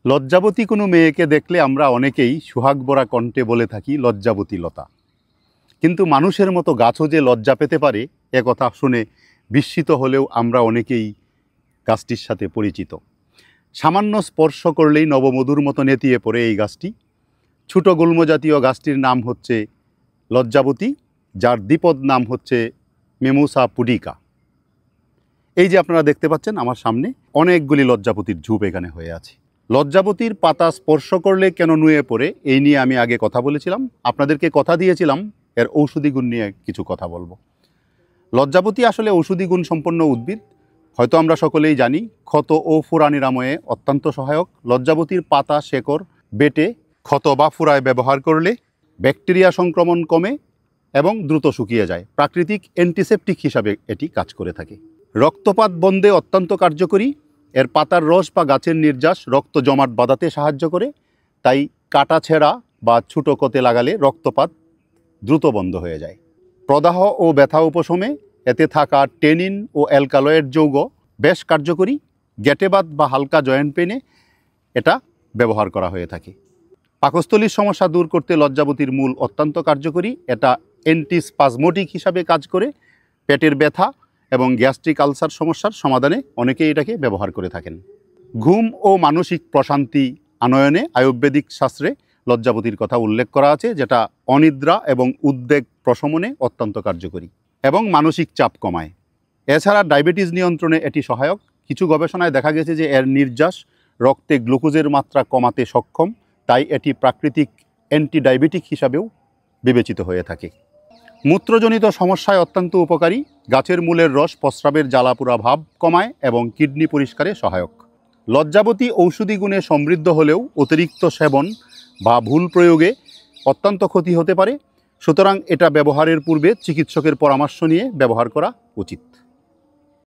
লজ্জাবতী কোনো মেয়েকে দেখলে আমরা অনেকেই সোহাগ ভরা কণ্ঠে বলে থাকি লজ্জাবতী লতা। কিন্তু মানুষের মতো গাছও যে লজ্জা পেতে পারে এ কথা শুনে বিস্মিত হলেও আমরা অনেকেই গাছটির সাথে পরিচিত। সামান্য স্পর্শ করলেই নবমধুর মতো নেতিয়ে পড়ে এই গাছটি। ছোট গুল্মজাতীয় গাছটির নাম হচ্ছে লজ্জাবতী, যার দ্বিপদ নাম হচ্ছে মেমুসা পুডিকা। এই যে আপনারা দেখতে পাচ্ছেন আমার সামনে অনেকগুলি লজ্জাবতীর ঝোপ এখানে হয়ে আছে। লজ্জাবতীর পাতা স্পর্শ করলে কেন নুয়ে পড়ে এই নিয়ে আমি আগে কথা বলেছিলাম, আপনাদেরকে কথা দিয়েছিলাম এর ঔষধি গুণ নিয়ে কিছু কথা বলবো। লজ্জাবতী আসলে ঔষধি গুণ সম্পন্ন উদ্ভিদ। হয়তো আমরা সকলেই জানি ক্ষত ও ফুরা নিরাময়ে অত্যন্ত সহায়ক। লজ্জাবতীর পাতা শেকড় বেটে ক্ষত বা ফুরায় ব্যবহার করলে ব্যাকটেরিয়া সংক্রমণ কমে এবং দ্রুত শুকিয়ে যায়। প্রাকৃতিক অ্যান্টিসেপটিক হিসাবে এটি কাজ করে থাকে। রক্তপাত বন্ধে অত্যন্ত কার্যকরী। এর পাতার রস বা গাছের নির্যাস রক্ত জমাট বাঁধাতে সাহায্য করে, তাই কাটা ছেঁড়া বা ছোটো কতে লাগালে রক্তপাত দ্রুত বন্ধ হয়ে যায়। প্রদাহ ও ব্যথা উপশমে এতে থাকা টেনিন ও অ্যালকালয়েড যৌগ বেশ কার্যকরী। গ্যাঁটেবাত বা হালকা জয়েন্ট পেনে এটা ব্যবহার করা হয়ে থাকে। পাকস্থলীর সমস্যা দূর করতে লজ্জাবতীর মূল অত্যন্ত কার্যকরী। এটা অ্যান্টিস্পাজমোটিক হিসাবে কাজ করে। পেটের ব্যথা এবং গ্যাস্ট্রিক আলসার সমস্যার সমাধানে অনেকেই এটাকে ব্যবহার করে থাকেন। ঘুম ও মানসিক প্রশান্তি আনয়নে আয়ুর্বেদিক শাস্ত্রে লজ্জাবতীর কথা উল্লেখ করা আছে, যেটা অনিদ্রা এবং উদ্বেগ প্রশমনে অত্যন্ত কার্যকরী এবং মানসিক চাপ কমায়। এছাড়া ডায়াবেটিস নিয়ন্ত্রণে এটি সহায়ক। কিছু গবেষণায় দেখা গেছে যে এর নির্যাস রক্তে গ্লুকোজের মাত্রা কমাতে সক্ষম, তাই এটি প্রাকৃতিক অ্যান্টি ডায়াবেটিক হিসাবেও বিবেচিত হয়ে থাকে। মূত্রজনিত সমস্যায় অত্যন্ত উপকারী। গাছের মূলের রস প্রস্রাবের জ্বালাপোড়া ভাব কমায় এবং কিডনি পরিষ্কারে সহায়ক। লজ্জাবতী ঔষধি গুণে সমৃদ্ধ হলেও অতিরিক্ত সেবন বা ভুল প্রয়োগে অত্যন্ত ক্ষতি হতে পারে। সুতরাং এটা ব্যবহারের পূর্বে চিকিৎসকের পরামর্শ নিয়ে ব্যবহার করা উচিত।